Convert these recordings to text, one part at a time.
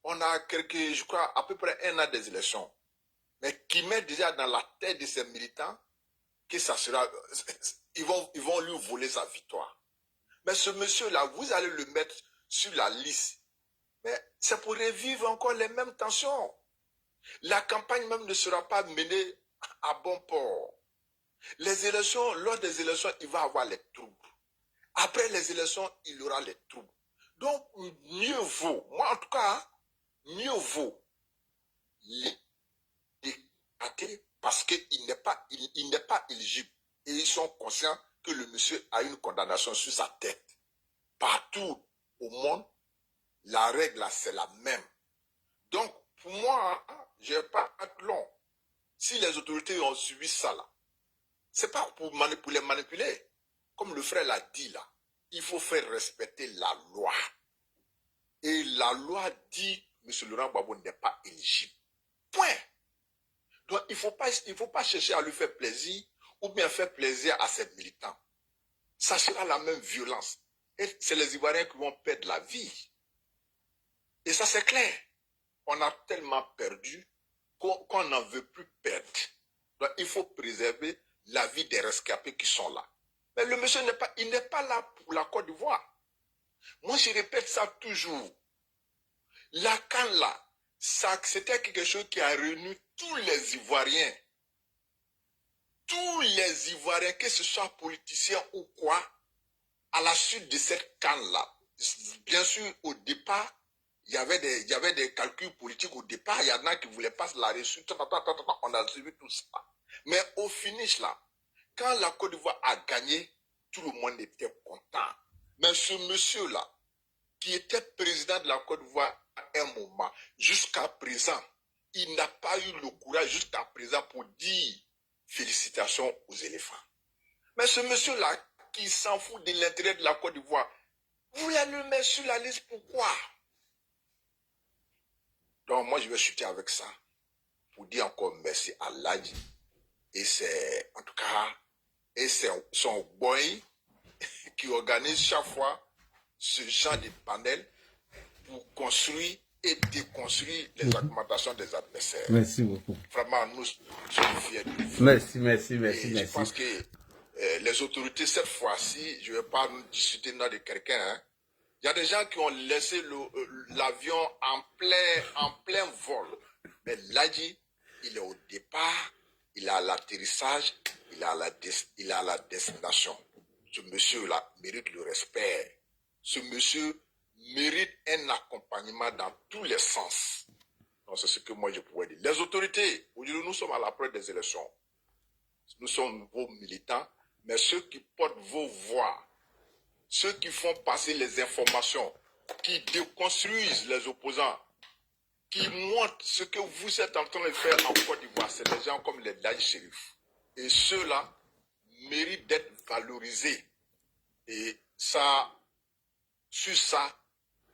On a je crois, à peu près 1 an des élections. Mais qui met déjà dans la tête de ces militants que ça sera... Ils vont lui voler sa victoire. Mais ce monsieur-là, vous allez le mettre sur la liste. Mais c'est pour revivre encore les mêmes tensions. La campagne même ne sera pas menée à bon port. Les élections, lors des élections, il va avoir les troubles. Après les élections, il y aura les troubles. Donc, mieux vaut, moi en tout cas, mieux vaut l'écarter parce qu'il n'est pas éligible. Et ils sont conscients que le monsieur a une condamnation sur sa tête. Partout au monde, la règle, c'est la même. Donc, pour moi, je n'ai pas à long. Si les autorités ont suivi ça, là, c'est pas pour les manipuler. Comme le frère l'a dit, là, il faut faire respecter la loi. Et la loi dit M. Laurent Gbagbo n'est pas éligible. Point. Donc, il ne faut pas chercher à lui faire plaisir ou bien faire plaisir à ses militants. Ça sera la même violence. Et c'est les Ivoiriens qui vont perdre la vie. Et ça, c'est clair. On a tellement perdu qu'on n'en veut plus perdre. Donc, il faut préserver la vie des rescapés qui sont là. Mais le monsieur n'est pas là pour la Côte d'Ivoire. Moi, je répète ça toujours. La CAN là, c'était quelque chose qui a réuni tous les Ivoiriens. Tous les Ivoiriens, que ce soit politiciens ou quoi, à la suite de cette CAN là. Bien sûr, au départ, il y avait des calculs politiques au départ. Il y en a qui ne voulaient pas la réussite. On a suivi tout ça. Mais au finish là, quand la Côte d'Ivoire a gagné, tout le monde était content. Mais ce monsieur-là, qui était président de la Côte d'Ivoire à un moment, jusqu'à présent, il n'a pas eu le courage jusqu'à présent pour dire félicitations aux éléphants. Mais ce monsieur-là, qui s'en fout de l'intérêt de la Côte d'Ivoire, vous allez le mettre sur la liste, pourquoi? Donc moi, je vais chuter avec ça, pour dire encore merci à Ladji. Et c'est, en tout cas, et c'est son boy qui organise chaque fois ce genre de panel pour construire et déconstruire les argumentations des adversaires. Merci beaucoup. Vraiment, nous sommes fiers de vous. Merci. Je pense que les autorités, cette fois-ci, je ne vais pas nous discuter de quelqu'un. Hein. Il y a des gens qui ont laissé l'avion en plein vol. Mais Ladji, il est au départ, il est à l'atterrissage, il est à la destination. Ce monsieur-là mérite le respect. Ce monsieur mérite un accompagnement dans tous les sens. Donc c'est ce que moi je pourrais dire. Les autorités, aujourd'hui nous sommes à l'approche des élections. Nous sommes vos militants, mais ceux qui portent vos voix, ceux qui font passer les informations, qui déconstruisent les opposants, qui montrent ce que vous êtes en train de faire en Côte d'Ivoire, c'est des gens comme les Ladji Chérif. Et ceux-là méritent d'être valorisés. Et ça, sur ça,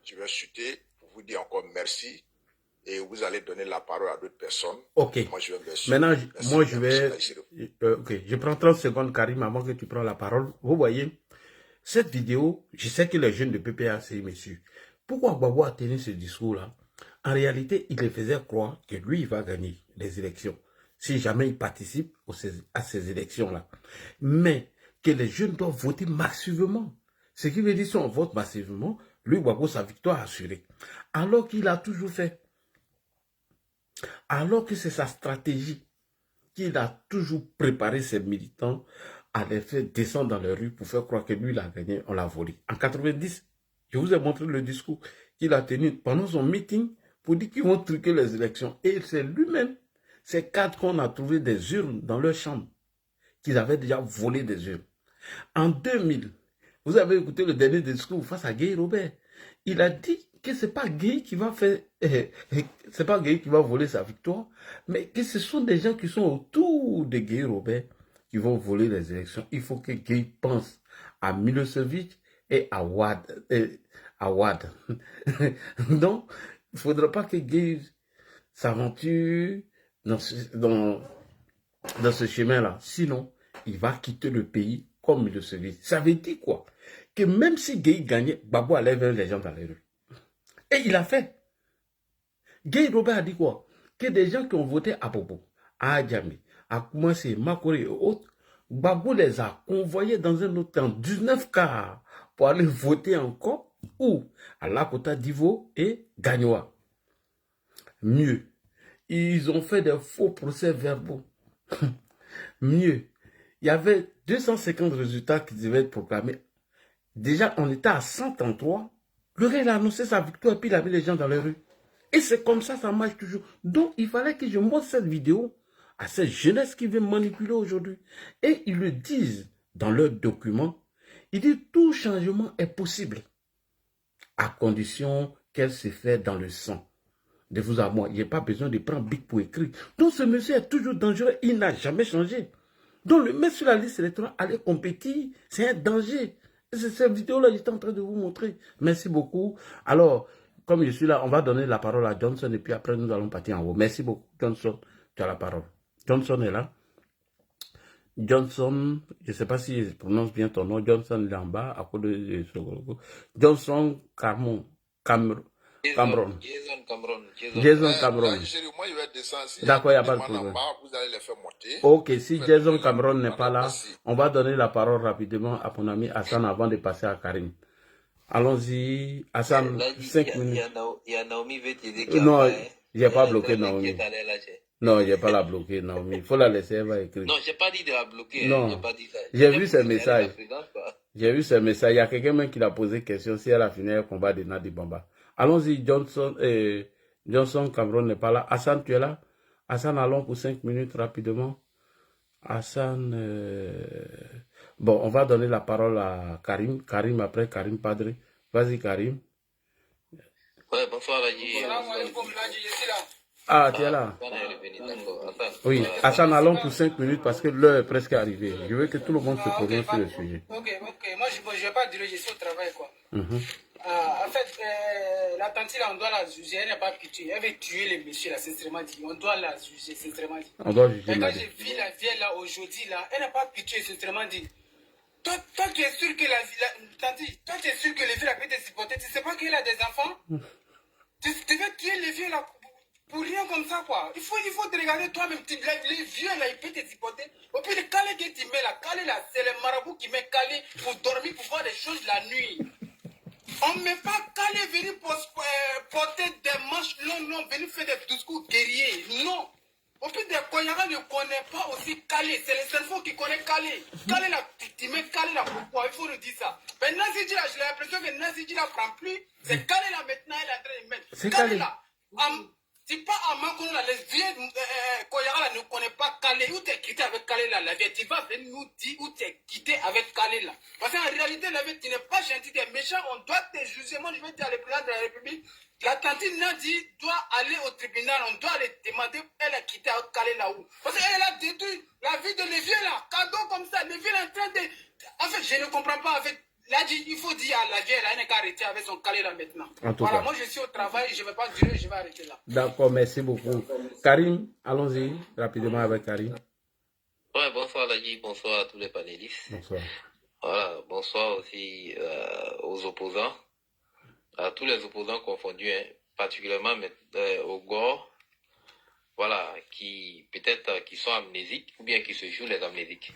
je vais chuter pour vous dire encore merci. Et vous allez donner la parole à d'autres personnes. Ok. Moi, je vais maintenant, moi, je vais... ok, je prends 30 secondes, Karim, avant que tu prends la parole. Vous voyez, cette vidéo, je sais que les jeunes de PPAC, messieurs, pourquoi Gbagbo a tenu ce discours-là? En réalité, il les faisait croire que lui, il va gagner les élections, si jamais il participe à ces élections-là. Mais que les jeunes doivent voter massivement. Ce qui veut dire, si on vote massivement, lui, Gbagbo, sa victoire assurée. Alors qu'il a toujours fait. Alors que c'est sa stratégie qu'il a toujours préparé ses militants à les faire descendre dans les rues pour faire croire que lui, il a gagné, on l'a volé. En 90, je vous ai montré le discours qu'il a tenu pendant son meeting pour dire qu'ils vont truquer les élections. Et c'est lui-même, ces cadres qu'on a trouvé des urnes dans leur chambre, qu'ils avaient déjà volé des urnes. En 2000, vous avez écouté le dernier discours face à Guy Robert. Il a dit que c'est pas Guy qui va faire, c'est pas Guy qui va voler sa victoire, mais que ce sont des gens qui sont autour de Guy Robert qui vont voler les élections. Il faut que Guy pense à Milosevic et à Wad. Donc, il ne faudra pas que Guy s'aventure dans ce chemin-là. Sinon, il va quitter le pays comme Milosevic. Ça veut dire quoi? Que même si Guy gagnait, Gbagbo allait vers les gens dans les rues. Et il a fait. Gay Robert a dit quoi? Que des gens qui ont voté à Bobo, à Adjamé, à Koumassi, Makori et autres, Babou les a convoyés dans un autre temps, 19 cars, pour aller voter encore, où? À Lakota d'Ivo et Gagnoa. Mieux, ils ont fait des faux procès verbaux. Mieux, il y avait 250 résultats qui devaient être proclamés. Déjà, on était à 133. Le reste a annoncé sa victoire et puis il a mis les gens dans les rues. Et c'est comme ça marche toujours. Donc, il fallait que je montre cette vidéo à cette jeunesse qui veut manipuler aujourd'hui. Et ils le disent dans leurs documents. Ils disent tout changement est possible à condition qu'elle se fait dans le sang. De vous à moi, il n'y a pas besoin de prendre Bic pour écrire. Donc, ce monsieur est toujours dangereux. Il n'a jamais changé. Donc, le mettre sur la liste électorale, aller compétir, c'est un danger. C'est cette vidéo-là, j'étais en train de vous montrer. Merci beaucoup. Alors, comme je suis là, on va donner la parole à Johnson et puis après, nous allons partir en haut. Merci beaucoup, Johnson. Tu as la parole. Johnson est là. Johnson, je ne sais pas si je prononce bien ton nom. Johnson est en bas, à côté de Johnson Cameron. Jason Cameron. Jason Cameron. Moi, je vais descendre. D'accord, il n'y a pas de problème. Vous allez les faire monter. Ok, si Jason Cameron n'est pas là, on va donner la parole rapidement à mon ami Hassan avant de passer à Karim. Allons-y, Hassan, 5 minutes. Il y a Naomi VTD Non, je n'ai pas bloqué Naomi. Non, je n'ai pas la bloquer, Naomi. Il faut la laisser, elle va écrire. Non, je n'ai pas dit de la bloquer. Non, Pas dit ça. J'ai vu ce message. J'ai vu ce message. Il y a quelqu'un même qui l'a posé question si elle a fini le combat de Nadi Bamba. Allons-y, Johnson Cameron n'est pas là. Hassan, tu es là? Hassan, allons pour 5 minutes rapidement. Hassan, bon, on va donner la parole à Karim. Karim après, Karim Padre. Vas-y, Karim. Ouais, bonsoir, Ladji. Ah, tu es là? Oui, Hassan, allons pour 5 minutes parce que l'heure est presque arrivée. Je veux que tout le monde se prononce sur le sujet. Ok. Moi, je ne vais pas durer, je suis au travail, quoi. En fait, la tante, là, on doit la juger. Elle n'a pas pitié. Elle veut tuer les messieurs, là, sincèrement dit. On doit la juger, sincèrement dit. On doit juger. Mais quand j'ai vu la vieille, là, aujourd'hui, là, elle n'a pas pitié, sincèrement dit. Toi, tu es sûr que tante, toi, tu es sûr que les filles, là, peuvent te supporter. Tu ne sais pas qu'elle a des enfants? Tu veux tuer les vieux, là, pour rien comme ça, quoi. Il faut te regarder toi-même. Les vieux, là, ils peuvent te supporter. Et puis, les calés que tu mets, là, calés, là, c'est les marabouts qui mettent calés pour dormir, pour voir des choses la nuit. On ne met pas calé venir porter des manches longues, venir faire des discours guerriers. Non. Au plus des Koyara ne connaît pas aussi calé. C'est le cerveau qui connaît calé. Calé là, tu mets calé là, pourquoi? Il faut le dire ça. Mais Nazidji là, j'ai l'impression que Nazidji là prend plus. C'est calé là maintenant, elle est en train de mettre. C'est calé calé là. C'est pas à Makono là, les vieux Koyara là ne connaissent pas calé. Où t'es quitté avec calé là, la vieille? Tu vas venir nous dire où t'es quitté avec calé là. Parce qu'en réalité, la vieille, tu n'es pas gentil, tu es méchant. On doit te juger. Moi, je vais dire à le président de la République. La tante Nadi doit aller au tribunal, on doit aller demander, elle a quitté avec calé là où. Parce qu'elle a détruit la vie de les vieux là, cadeau comme ça, les vieux là en train de. En fait, je ne comprends pas avec. Là, il faut dire à la vieille, elle n'a qu'à arrêter avec son calé là maintenant. Voilà, moi je suis au travail, je ne vais pas durer, je vais arrêter là. D'accord, merci beaucoup. Karim, allons-y rapidement avec Karim. Ouais, bonsoir Ladji, bonsoir à tous les panélistes. Bonsoir. Voilà, bonsoir aussi aux opposants, à tous les opposants confondus, hein, particulièrement aux Gore, voilà, qui peut-être qui sont amnésiques ou bien qui se jouent les amnésiques.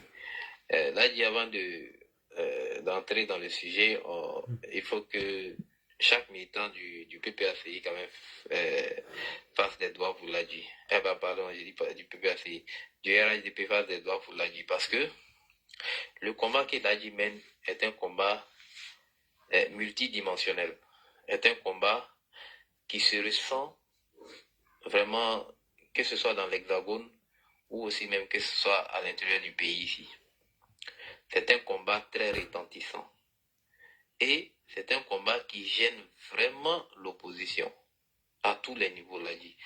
Ladji, avant d'entrer dans le sujet, il faut que chaque militant du PPACI quand même fasse des doigts pour Ladji. Pardon, je dis pas du PPACI, du RHDP fasse des doigts pour Ladji parce que le combat que Ladji mène est un combat multidimensionnel, est un combat qui se ressent vraiment, que ce soit dans l'Hexagone ou aussi même que ce soit à l'intérieur du pays ici. C'est un combat très retentissant. Et c'est un combat qui gêne vraiment l'opposition à tous les niveaux, Ladji.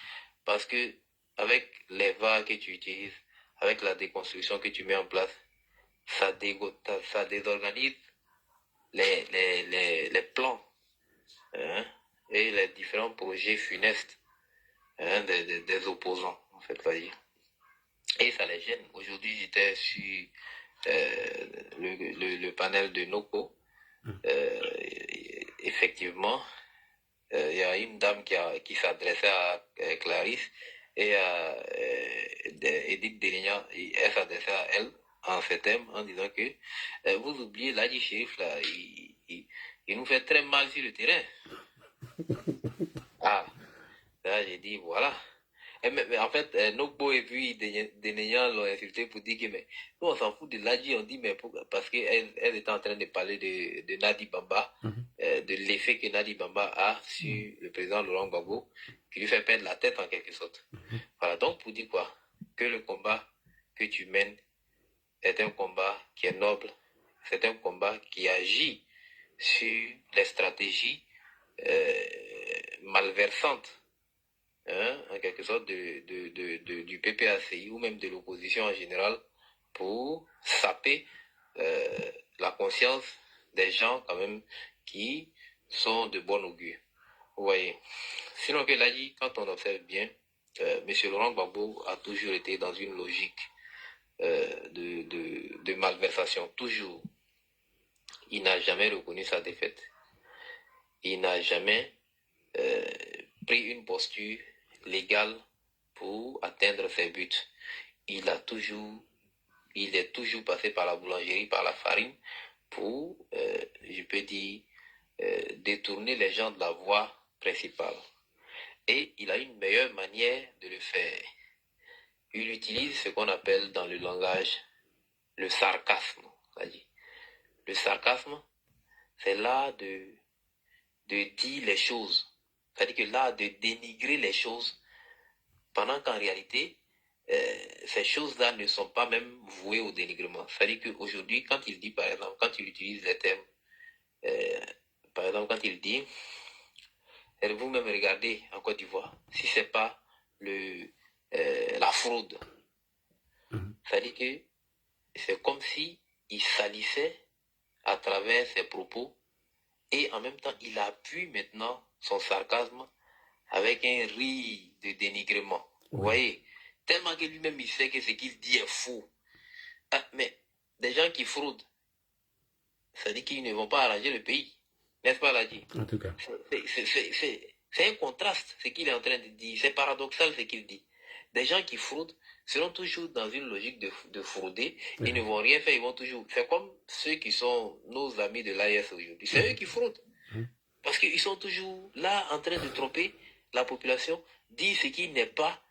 Parce que avec les VAR que tu utilises, avec la déconstruction que tu mets en place, ça désorganise les plans, hein, et les différents projets funestes, hein, des opposants, en fait, Ladji. Et ça les gêne. Aujourd'hui, j'étais sur le panel de Noko. Effectivement, il y a une dame qui s'adressait à Clarisse et à Edith Delignan, elle s'adressait à elle en ces termes en disant que vous oubliez l'Adi Shérif là, il nous fait très mal sur le terrain. Ah, là j'ai dit voilà. Mais en fait, Nokbo et puis Delignan l'ont insulté pour dire que mais, nous on s'en fout de l'Adi, on dit mais parce qu'elle elle était en train de parler de Nadi Bamba, de l'effet que Nadi Bamba a sur le président Laurent Gbagbo, qui lui fait perdre la tête en quelque sorte. Voilà, donc pour dire quoi? Que le combat que tu mènes est un combat qui est noble, c'est un combat qui agit sur les stratégies malversantes, hein, en quelque sorte, du PPACI ou même de l'opposition en général pour saper la conscience des gens quand même qui sont de bon augure. Vous voyez. Sinon que là dit, quand on observe bien, M. Laurent Gbagbo a toujours été dans une logique de malversation, toujours. Il n'a jamais reconnu sa défaite. Il n'a jamais pris une posture légale pour atteindre ses buts. Il est toujours passé par la boulangerie, par la farine, pour, je peux dire, détourner les gens de la voie principale. Et il a une meilleure manière de le faire. Il utilise ce qu'on appelle dans le langage le sarcasme. Le sarcasme, c'est l'art de dire les choses. C'est-à-dire que l'art de dénigrer les choses, pendant qu'en réalité, ces choses-là ne sont pas même vouées au dénigrement. C'est-à-dire qu'aujourd'hui, quand il dit, par exemple, quand il utilise les termes, par exemple, quand il dit, vous-même regardez en Côte d'Ivoire, si c'est pas la fraude, c'est-à-dire que c'est comme si il salissait à travers ses propos et en même temps il appuie maintenant son sarcasme avec un rire de dénigrement. Vous voyez, tellement que lui-même il sait que ce qu'il dit est faux. Ah, mais des gens qui fraudent, ça dit qu'ils ne vont pas arranger le pays, n'est-ce pas, Ladi? En tout cas. C'est un contraste ce qu'il est en train de dire, c'est paradoxal ce qu'il dit. Des gens qui fraudent seront toujours dans une logique de frauder, ils ne vont rien faire, ils vont toujours... C'est comme ceux qui sont nos amis de l'AIS aujourd'hui, c'est eux qui fraudent. Parce qu'ils sont toujours là en train de tromper la population, dire ce qui n'est pas,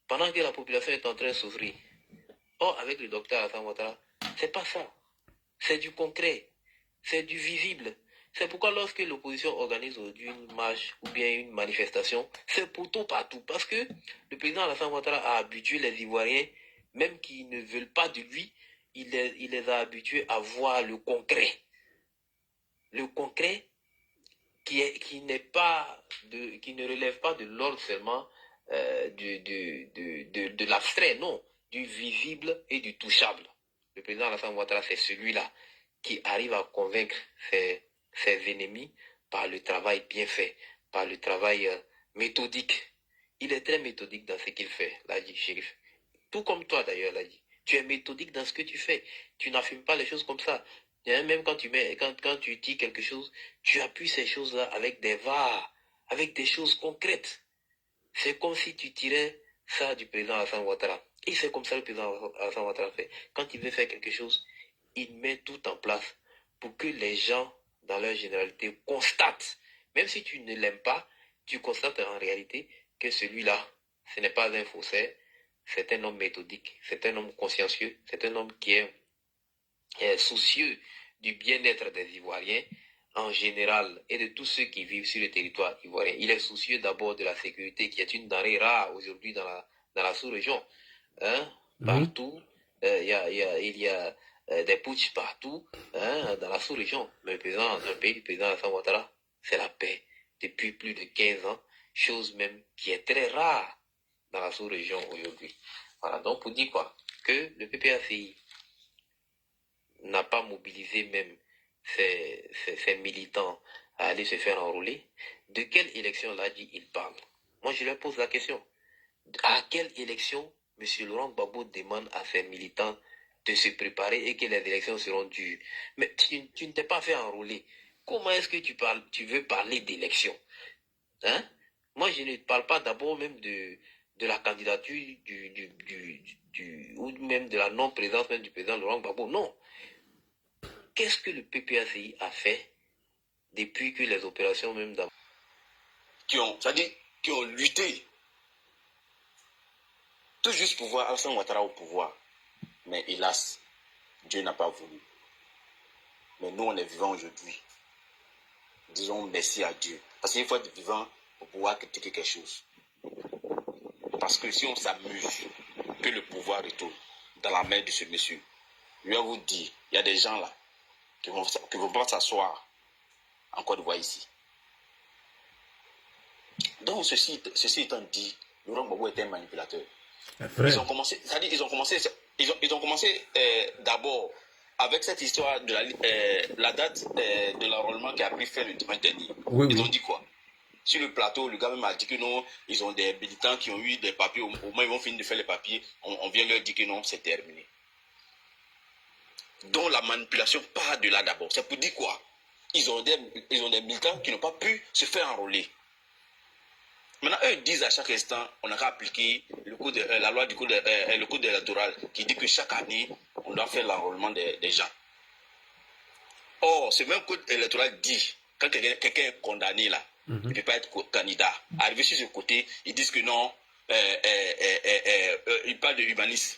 pendant que la population est en train de souffrir. Or, avec le docteur Alassane Ouattara, c'est pas ça. C'est du concret, c'est du visible. C'est pourquoi lorsque l'opposition organise aujourd'hui une marche ou bien une manifestation, c'est pour tout partout. Parce que le président Alassane Ouattara a habitué les Ivoiriens, même qui ne veulent pas de lui, il les a habitués à voir le concret. Le concret qui ne relève pas de l'ordre seulement de l'abstrait, non, du visible et du touchable. Le président Alassane Ouattara, c'est celui-là qui arrive à convaincre ses ennemis par le travail bien fait, par le travail méthodique. Il est très méthodique dans ce qu'il fait, Ladi Chérif. Tout comme toi d'ailleurs, Ladi. Tu es méthodique dans ce que tu fais. Tu n'affirmes pas les choses comme ça. Même quand tu dis quelque chose, tu appuies ces choses-là avec des var, avec des choses concrètes. C'est comme si tu tirais ça du président Alassane Ouattara. Et c'est comme ça que le président Alassane Ouattara fait. Quand il veut faire quelque chose, il met tout en place pour que les gens, dans leur généralité, constatent. Même si tu ne l'aimes pas, tu constates en réalité que celui-là, ce n'est pas un faussaire, c'est un homme méthodique, c'est un homme consciencieux, c'est un homme qui est soucieux du bien-être des Ivoiriens en général et de tous ceux qui vivent sur le territoire ivoirien. Il est soucieux d'abord de la sécurité qui est une denrée rare aujourd'hui dans la sous-région. Hein? Partout, il y a des putschs partout, hein, dans la sous-région. Mais dans un pays du président Alassane Ouattara, c'est la paix depuis plus de 15 ans, chose même qui est très rare dans la sous-région aujourd'hui. Voilà, donc pour dire quoi? Que le PPACI n'a pas mobilisé même ses militants à aller se faire enrôler. De quelle élection là dit il parle? Moi je leur pose la question. À quelle élection M. Laurent Gbagbo demande à ses militants de se préparer et que les élections seront dures? Mais tu ne t'es pas fait enrôler. Comment est-ce que tu veux parler d'élection? Hein? Moi, je ne parle pas d'abord même de la candidature ou même de la non-présence même du président Laurent Gbagbo. Non. Qu'est-ce que le PPACI a fait depuis que les opérations même c'est-à-dire, qui ont lutté tout juste pour voir Alassane Ouattara au pouvoir. Mais hélas, Dieu n'a pas voulu. Mais nous, on est vivants aujourd'hui. Disons merci à Dieu. Parce qu'il faut être vivant pour pouvoir critiquer quelque chose. Parce que si on s'amuse que le pouvoir retourne dans la main de ce monsieur, je vais vous dire, il y a des gens là qui vont pas s'asseoir en Côte d'Ivoire ici. Donc, ceci étant dit, Laurent Gbagbo était un manipulateur. Ils ont commencé, c'est-à-dire, ils ont commencé d'abord avec cette histoire de la date de l'enrôlement qui a pris fin le dimanche dernier. Oui, Ils oui. ont dit quoi? Sur le plateau, le gars même a dit que non, ils ont des militants qui ont eu des papiers, au moins ils vont finir de faire les papiers, on vient leur dire que non, c'est terminé. Donc la manipulation part de là d'abord. C'est pour dire quoi? Ils ont des militants qui n'ont pas pu se faire enrôler. Maintenant, eux disent à chaque instant, on a qu'à appliquer la loi du le code électoral qui dit que chaque année, on doit faire l'enrôlement des gens. Or, ce même code électoral dit, quand quelqu'un est condamné là, il ne peut pas être candidat. Arrivé sur ce côté, ils disent que non, ils parlent de humanisme.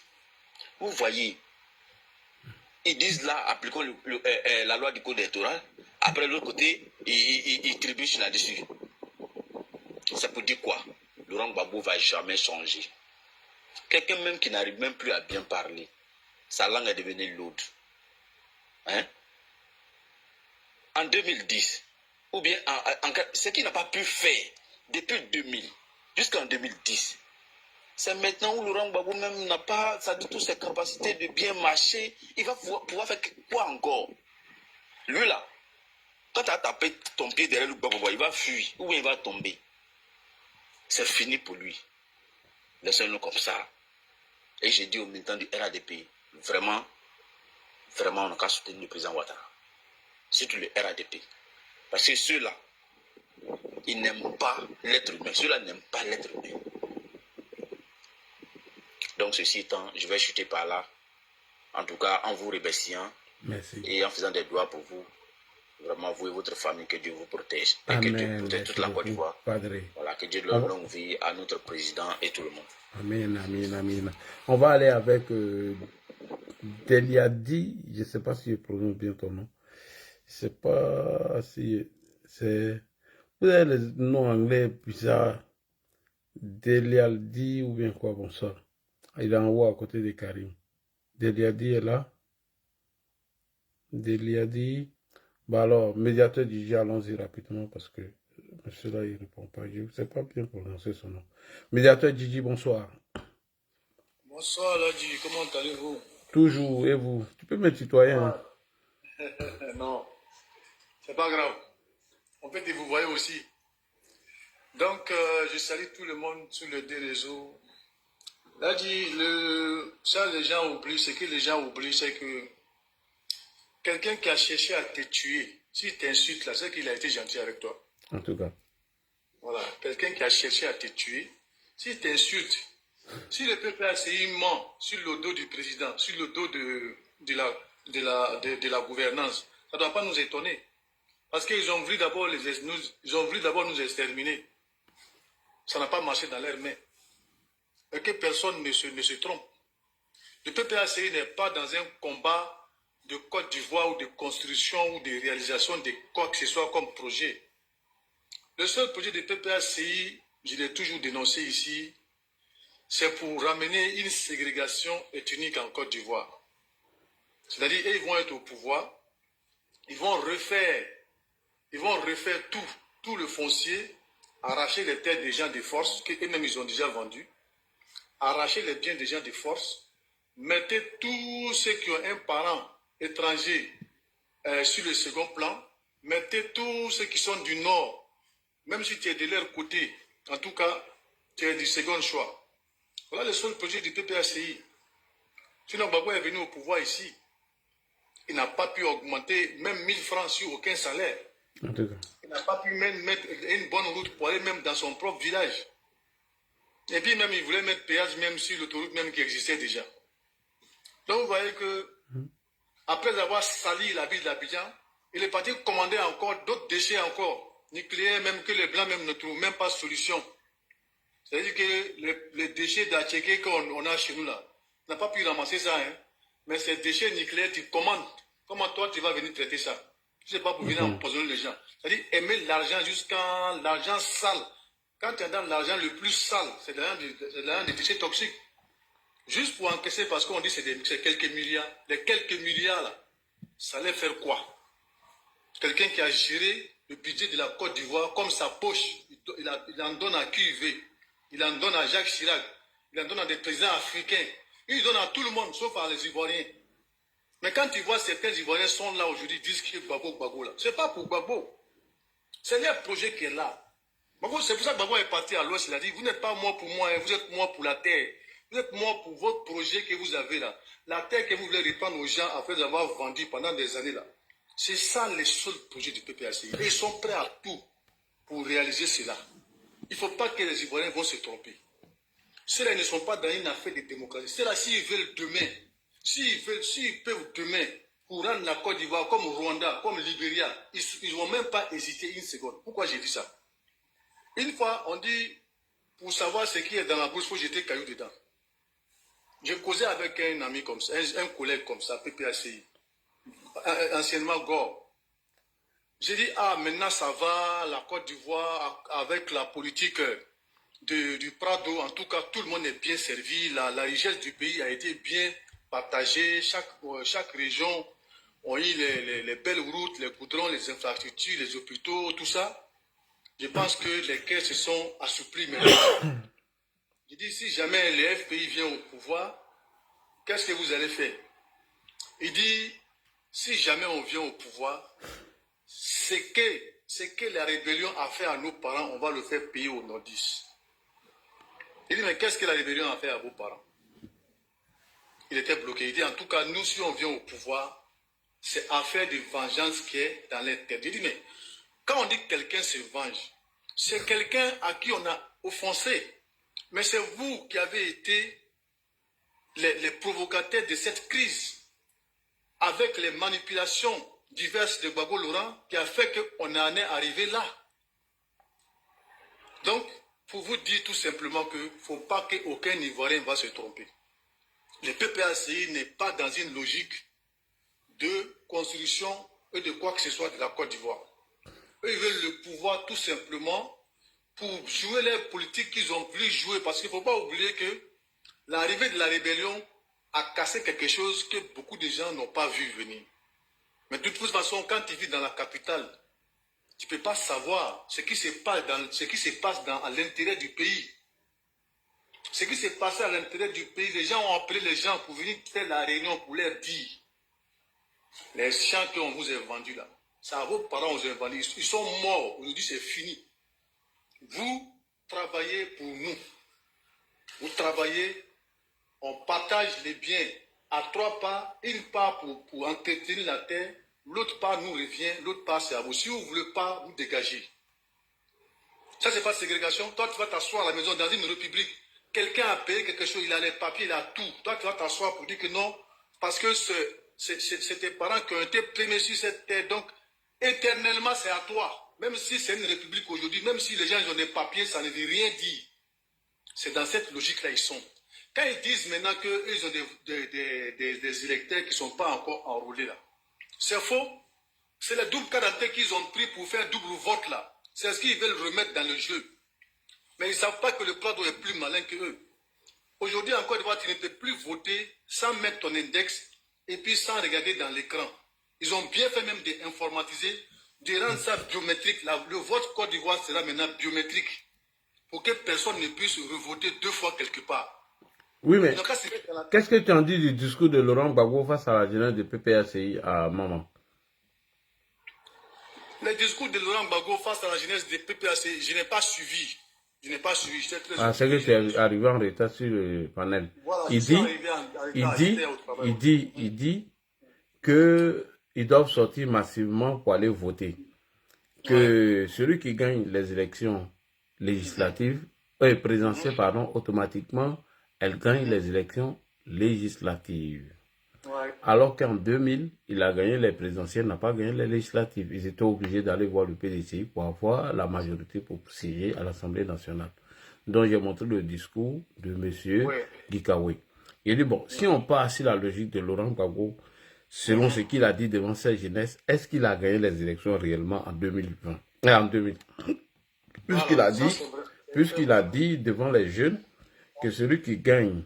Vous voyez, ils disent là, appliquons la loi du code électoral. Après, de l'autre côté, ils trébuchent là-dessus. Ça peut dire quoi? Laurent Gbagbo ne va jamais changer. Quelqu'un même qui n'arrive même plus à bien parler, sa langue est devenue lourde. Hein? En 2010, ou bien ce qu'il n'a pas pu faire depuis 2000 jusqu'en 2010, c'est maintenant où Laurent Gbagbo même n'a pas, ça dit toutes ses capacités de bien marcher. Il va pouvoir faire quoi encore? Lui là, quand tu as tapé ton pied derrière le Gbagbo, il va fuir ou bien il va tomber. C'est fini pour lui. Laissez-nous comme ça. Et j'ai dit aux militants du RADP, vraiment, on n'a qu'à soutenir le président Ouattara. Surtout le RADP. Parce que ceux-là, ils n'aiment pas l'être humain. Ceux-là n'aiment pas l'être humain. Donc, ceci étant, je vais chuter par là. En tout cas, en vous remerciant. Merci. Et en faisant des doigts pour vous. Vraiment, vous et votre famille, que Dieu vous protège. Et que Dieu protège toute la Côte d'Ivoire. Voilà, que Dieu donne longue vie à notre président et tout le monde. Amen, amen, amen. On va aller avec Deliadi. Je ne sais pas si je prononce bien ton nom. Je ne sais pas si c'est... Vous avez les noms anglais bizarres. Deliadi ou bien quoi, bonsoir. Il est en haut à côté de Karim. Deliadi est là. Deliadi. Bah alors, médiateur du G, allons-y rapidement parce que monsieur là, il ne répond pas. Je ne sais pas bien prononcer son nom. Médiateur Gigi, bonsoir. Bonsoir, Ladji, comment allez-vous? Toujours, et vous? Tu peux me tutoyer, hein? Non, c'est pas grave. En fait, vous voyez aussi. Donc, je salue tout le monde sur le deux réseaux. Ladji, ça, les gens oublient, ce que les gens oublient, c'est que quelqu'un qui a cherché à te tuer, s'il t'insulte là, c'est qu'il a été gentil avec toi. En tout cas. Voilà, quelqu'un qui a cherché à te tuer, s'il t'insulte, si le PPACI ment sur le dos du président, sur le dos de la gouvernance, ça ne doit pas nous étonner. Parce qu'ils ont voulu d'abord nous exterminer. Ça n'a pas marché dans leurs mains. Et que personne ne se trompe. Le PPACI n'est pas dans un combat de Côte d'Ivoire ou de construction ou de réalisation de quoi que ce soit comme projet. Le seul projet de PPACI, je l'ai toujours dénoncé ici, c'est pour ramener une ségrégation ethnique en Côte d'Ivoire. C'est-à-dire, ils vont être au pouvoir, ils vont refaire tout le foncier, arracher les terres des gens de force, qu'eux-mêmes ils ont déjà vendues, arracher les biens des gens de force, mettre tous ceux qui ont un parent étranger sur le second plan, mettez tous ceux qui sont du nord, même si tu es de leur côté, en tout cas, tu es du second choix. Voilà le seul projet du PPACI. Sinon, Gbagbo est venu au pouvoir ici. Il n'a pas pu augmenter même 1000 francs sur aucun salaire. En tout cas. Il n'a pas pu même mettre une bonne route pour aller même dans son propre village. Et puis même, il voulait mettre péage même sur l'autoroute même qui existait déjà. Donc vous voyez que, après avoir sali la ville d'Abidjan, il est parti commander encore d'autres déchets encore, nucléaires même, que les Blancs même ne trouvent même pas de solution. C'est-à-dire que les déchets d'Atchéké qu'on a chez nous là, on n'a pas pu ramasser ça, hein. Mais ces déchets nucléaires, tu commandes. Comment toi tu vas venir traiter ça? Tu ne sais pas pour venir empoisonner les gens. C'est-à-dire aimer l'argent jusqu'à l'argent sale. Quand tu as dans l'argent le plus sale, c'est l'argent des déchets toxiques. Juste pour encaisser, parce qu'on dit que c'est quelques milliards. Les quelques milliards là, ça allait faire quoi? Quelqu'un qui a géré le budget de la Côte d'Ivoire comme sa poche, il en donne à QV, il en donne à Jacques Chirac, il en donne à des présidents africains, il donne à tout le monde, sauf à les Ivoiriens. Mais quand tu vois certains Ivoiriens sont là aujourd'hui, disent que Gbagbo là, c'est pas pour Gbagbo. C'est leur projet qui est là. C'est pour ça que Gbagbo est parti à l'ouest, il a dit, vous n'êtes pas mort pour moi, vous êtes mort pour la terre. Vous êtes mort pour votre projet que vous avez là. La terre que vous voulez répandre aux gens après avoir vendu pendant des années là. C'est ça les seuls projets du PPACI. Et ils sont prêts à tout pour réaliser cela. Il ne faut pas que les Ivoiriens vont se tromper. Ceux-là ne sont pas dans une affaire de démocratie. Ceux-là, s'ils veulent demain, s'ils peuvent demain, pour rendre la Côte d'Ivoire comme Rwanda, comme Libéria, ils ne vont même pas hésiter une seconde. Pourquoi j'ai dit ça? Une fois, on dit, pour savoir ce qui est dans la bouche, il faut jeter caillou dedans. J'ai causé avec un ami comme ça, un collègue comme ça, PPACI, anciennement Gore. J'ai dit, ah, maintenant ça va, la Côte d'Ivoire, avec la politique du Prado, en tout cas, tout le monde est bien servi, la richesse du pays a été bien partagée, chaque région a eu les belles routes, les goudrons, les infrastructures, les hôpitaux, tout ça. Je pense que les caisses se sont assouplies maintenant. Il dit, si jamais les FPI vient au pouvoir, qu'est-ce que vous allez faire? Il dit, si jamais on vient au pouvoir, ce que la rébellion a fait à nos parents, on va le faire payer aux nordistes. Il dit, mais qu'est-ce que la rébellion a fait à vos parents? Il était bloqué. Il dit, en tout cas, nous, si on vient au pouvoir, c'est affaire de vengeance qui est dans les têtes. Il dit, mais quand on dit que quelqu'un se venge, c'est quelqu'un à qui on a offensé. Mais c'est vous qui avez été les provocateurs de cette crise avec les manipulations diverses de Gbagbo Laurent qui a fait qu'on en est arrivé là. Donc, pour vous dire tout simplement qu'il ne faut pas qu'aucun Ivoirien va se tromper. Le PPACI n'est pas dans une logique de construction et de quoi que ce soit de la Côte d'Ivoire. Eux, ils veulent le pouvoir tout simplement pour jouer les politiques qu'ils ont voulu jouer. Parce qu'il ne faut pas oublier que l'arrivée de la rébellion a cassé quelque chose que beaucoup de gens n'ont pas vu venir. Mais de toute façon, quand tu vis dans la capitale, tu ne peux pas savoir ce qui se passe à l'intérieur du pays. Ce qui s'est passé à l'intérieur du pays, les gens ont appelé les gens pour venir faire la réunion pour leur dire les champs qu'on vous a vendus là, ça vos parents vous ont vendus, ils sont morts, aujourd'hui c'est fini. Vous travaillez pour nous. Vous travaillez, on partage les biens à trois parts, une part pour entretenir la terre, l'autre part nous revient, l'autre part c'est à vous. Si vous ne voulez pas, vous dégagez. Ça, c'est pas ségrégation. Toi, tu vas t'asseoir à la maison dans une république. Quelqu'un a payé quelque chose, il a les papiers, il a tout. Toi, tu vas t'asseoir pour dire que non, parce que c'est tes parents qui ont été primés sur cette terre. Donc, éternellement, c'est à toi. Même si c'est une république aujourd'hui, même si les gens ont des papiers, ça ne veut rien dire. C'est dans cette logique-là ils sont. Quand ils disent maintenant qu'ils ont des électeurs qui ne sont pas encore enrôlés là, c'est faux. C'est le double caractère qu'ils ont pris pour faire double vote là. C'est ce qu'ils veulent remettre dans le jeu. Mais ils ne savent pas que le Prado est plus malin que eux. Aujourd'hui, en Côte d'Ivoire, tu ne peux plus voter sans mettre ton index et puis sans regarder dans l'écran. Ils ont bien fait même d'informatiser, de rendre ça biométrique. Le vote Côte d'Ivoire sera maintenant biométrique pour que personne ne puisse revoter deux fois quelque part. Oui, mais qu'est-ce que tu en dis du discours de Laurent Gbagbo face à la jeunesse de PPACI à Maman? Le discours de Laurent Gbagbo face à la jeunesse de PPACI, je n'ai pas suivi. C'est que tu es arrivé en retard sur le panel. Voilà, il dit qu'ils doivent sortir massivement pour aller voter. que celui qui gagne les élections législatives, présidentielles, pardon, automatiquement, elle gagne les élections législatives. Ouais. Alors qu'en 2000, il a gagné les présidentielles, n'a pas gagné les législatives. Ils étaient obligés d'aller voir le PDCI pour avoir la majorité pour siéger à l'Assemblée nationale. Donc j'ai montré le discours de M. Ouais. Gikawe. Il dit, bon, si on part sur la logique de Laurent Gbagbo, selon ce qu'il a dit devant sa jeunesse, est-ce qu'il a gagné les élections réellement en 2020 en 2000 Puisqu'il Voilà, a ça dit, c'est vrai. puisqu'il a dit devant les jeunes que celui qui gagne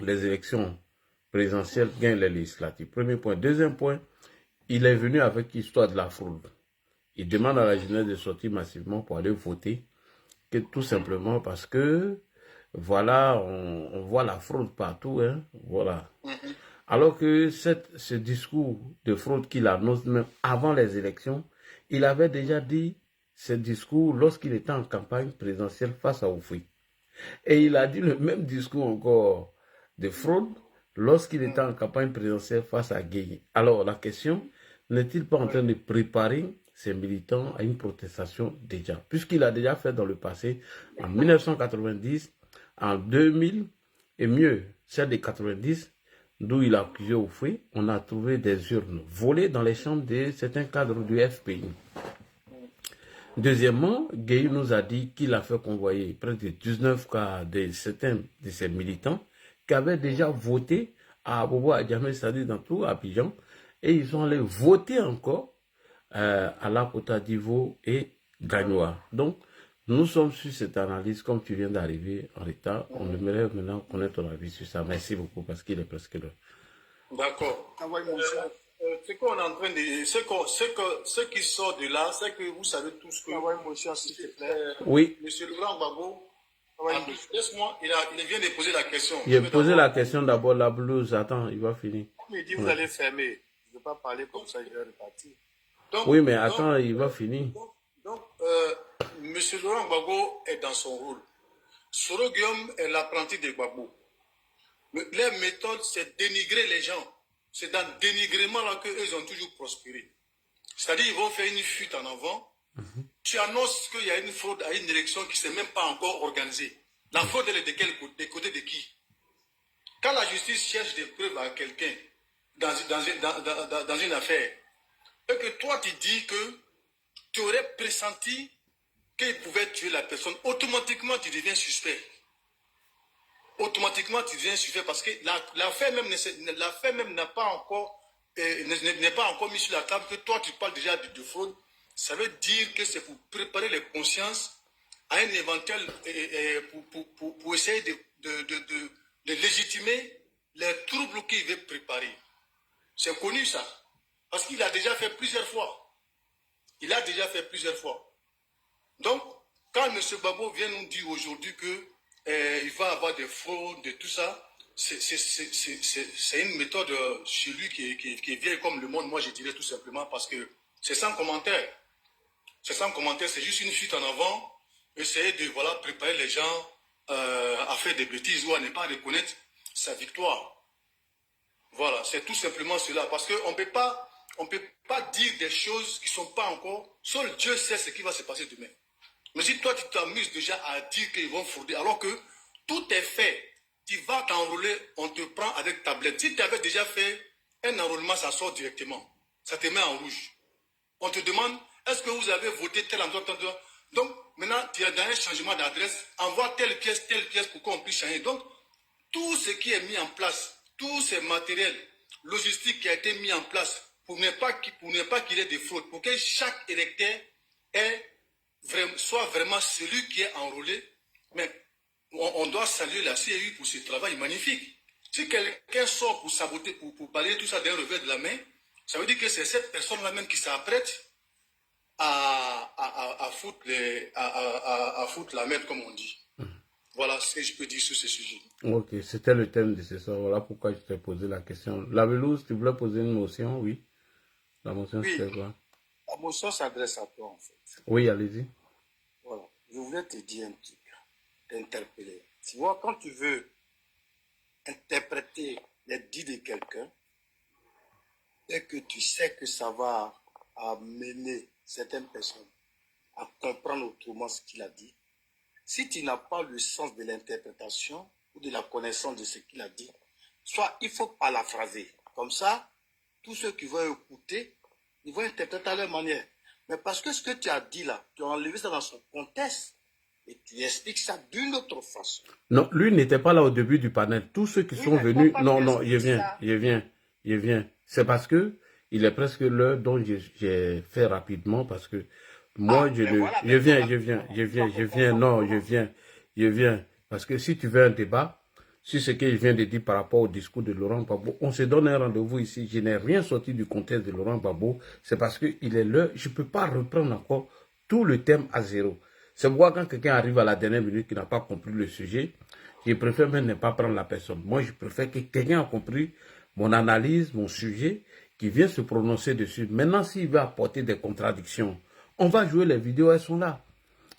les élections présidentielles gagne les législatives. Premier point. Deuxième point, il est venu avec l'histoire de la fraude. Il demande à la jeunesse de sortir massivement pour aller voter, que tout simplement parce que, voilà, on voit la fraude partout, hein, voilà. Alors que ce discours de fraude qu'il annonce même avant les élections, il avait déjà dit ce discours lorsqu'il était en campagne présidentielle face à Oufoué. Et il a dit le même discours encore de fraude lorsqu'il était en campagne présidentielle face à Gueye. Alors la question, n'est-il pas en train de préparer ses militants à une protestation déjà? Puisqu'il a déjà fait dans le passé, en 1990, en 2000, et mieux, celle de 90, d'où il a accusé Oufoué, on a trouvé des urnes volées dans les chambres de certains cadres du FPI. Deuxièmement, Gueye nous a dit qu'il a fait convoyer près de 19 cas de certains de ses militants qui avaient déjà voté à Abobo, à Djamé, c'est-à-dire dans tout Abidjan, et ils sont allés voter encore à La Kota d'Ivo et Gagnoa. Donc, nous sommes sur cette analyse, comme tu viens d'arriver en retard. On aimerait maintenant connaître ton avis sur ça. Merci beaucoup parce qu'il est presque là. D'accord. Ce qu'on est en train de. Ce qui sort de là, c'est que vous savez tous que. Oui. Monsieur Laurent Gbagbo, laisse-moi, il vient de poser la question. Il a posé la question d'abord, la blouse. Attends, il va finir. Il dit, vous allez fermer. Je ne veux pas parler comme ça, je vais repartir. Donc, oui, mais attends, il va finir. Donc, monsieur Laurent Gbagbo est dans son rôle. Soro Guillaume est l'apprenti de Gbagbo. Leur méthode, c'est dénigrer les gens. C'est dans le dénigrement là qu'eux ont toujours prospéré. C'est-à-dire ils vont faire une fuite en avant. Tu annonces qu'il y a une fraude à une élection qui ne s'est même pas encore organisée. La fraude, elle est de quel côté? Des côtés de qui? Quand la justice cherche des preuves à quelqu'un dans une affaire, et que toi tu dis que tu aurais pressenti qu'il pouvait tuer la personne, automatiquement tu deviens suspect. Automatiquement tu deviens suspect parce que l'affaire même n'a pas encore n'est pas encore mise sur la table, que toi tu parles déjà de fraude. Ça veut dire que c'est pour préparer les consciences à un éventuel pour essayer de légitimer les troubles qu'il veut préparer. C'est connu ça, parce qu'il a déjà fait plusieurs fois. Il a déjà fait plusieurs fois. Donc, quand M. Gbagbo vient nous dire aujourd'hui qu'il va avoir des fraudes, de tout ça, c'est une méthode chez lui qui est vieille comme le monde, moi je dirais tout simplement, parce que c'est sans commentaire. C'est sans commentaire, c'est juste une fuite en avant, essayer de préparer les gens à faire des bêtises ou à ne pas reconnaître sa victoire. Voilà, c'est tout simplement cela, parce qu'on ne peut pas dire des choses qui ne sont pas encore, seul Dieu sait ce qui va se passer demain. Mais si toi tu t'amuses déjà à dire qu'ils vont frauder, alors que tout est fait, tu vas t'enrôler, on te prend avec tablette. Si tu avais déjà fait un enrôlement, ça sort directement, ça te met en rouge. On te demande, est-ce que vous avez voté tel endroit, tel endroit? Donc, maintenant, tu as dans un changement d'adresse, envoie telle pièce pour qu'on puisse changer. Donc, tout ce qui est mis en place, tous ces matériels logistiques qui a été mis en place pour ne pas qu'il y ait de fraude, pour que chaque électeur soit vraiment celui qui est enrôlé. Mais on doit saluer la CEU pour ce travail magnifique. Si quelqu'un sort pour saboter, pour balayer tout ça d'un revers de la main, ça veut dire que c'est cette personne-là même qui s'apprête à foutre la merde, comme on dit. Voilà ce que je peux dire sur ce sujet. Ok, c'était le thème de ce soir. Voilà pourquoi je t'ai posé la question. La Velouse, tu voulais poser une motion, oui? La motion, Oui. c'était quoi? La motion s'adresse à toi, en fait. Oui, allez-y. Voilà. Je voulais te dire un truc, t'interpeller. Tu vois, quand tu veux interpréter les dits de quelqu'un, et que tu sais que ça va amener certaines personnes à comprendre autrement ce qu'il a dit. Si tu n'as pas le sens de l'interprétation ou de la connaissance de ce qu'il a dit, soit il faut paraphraser. Comme ça, tous ceux qui vont écouter, ils vont interpréter à leur manière. Mais parce que ce que tu as dit là, tu as enlevé ça dans son contexte et tu expliques ça d'une autre façon. Non, lui n'était pas là au début du panel. Tous ceux qui sont venus... Non, je viens. C'est parce que il est presque l'heure dont j'ai fait rapidement parce que moi, je viens. Parce que si tu veux un débat, sur ce que je viens de dire par rapport au discours de Laurent Gbagbo, on se donne un rendez-vous ici. Je n'ai rien sorti du contexte de Laurent Gbagbo. C'est parce qu'il est l'heure. Je ne peux pas reprendre encore tout le thème à zéro. C'est pourquoi quand quelqu'un arrive à la dernière minute qui n'a pas compris le sujet, je préfère même ne pas prendre la personne. Moi, je préfère que quelqu'un ait compris mon analyse, mon sujet, qui vient se prononcer dessus. Maintenant, s'il veut apporter des contradictions, on va jouer les vidéos, elles sont là.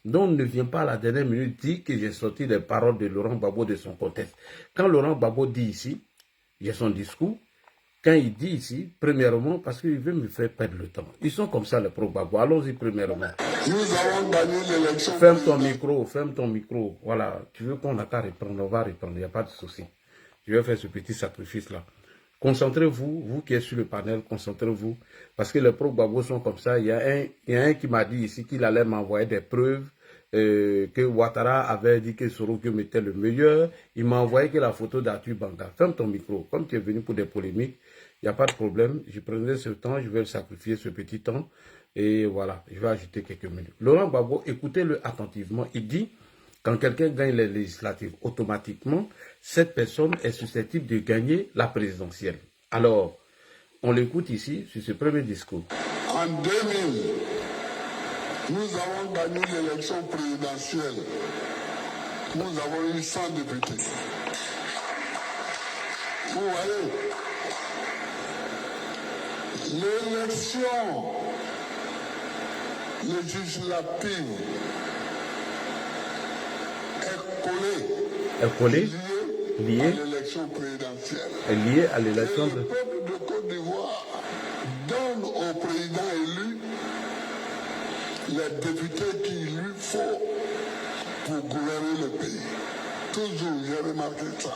Donc, ne viens pas à la dernière minute dire que j'ai sorti les paroles de Laurent Gbagbo de son contexte. Quand Laurent Gbagbo dit ici, j'ai son discours, quand il dit ici, premièrement, parce qu'il veut me faire perdre le temps. Ils sont comme ça, les pro-Gbagbo. Allons-y, premièrement. Nous avons gagné l'élection. Ferme ton micro. Voilà, tu veux qu'on n'a qu'à reprendre, on va reprendre, il n'y a pas de souci. Je vais faire ce petit sacrifice-là. Concentrez-vous, vous qui êtes sur le panel, concentrez-vous. Parce que les pro-Gbagbo sont comme ça. Il y a un qui m'a dit ici qu'il allait m'envoyer des preuves que Ouattara avait dit que Sorokio était le meilleur. Il m'a envoyé que la photo d'Arthur Banga. Ferme ton micro. Comme tu es venu pour des polémiques, il n'y a pas de problème. Je prendrai ce temps, je vais le sacrifier, ce petit temps. Et voilà, je vais ajouter quelques minutes. Laurent Gbagbo, écoutez-le attentivement. Il dit, quand quelqu'un gagne les législatives, automatiquement, cette personne est susceptible de gagner la présidentielle. Alors, on l'écoute ici, sur ce premier discours. En 2000, nous avons gagné l'élection présidentielle. Nous avons eu 100 députés. Vous voyez, l'élection législative est collée, liée à l'élection présidentielle. Liée à l'élection Le peuple de Côte d'Ivoire donne au président élu les députés qu'il lui faut pour gouverner le pays. Toujours, j'ai remarqué ça.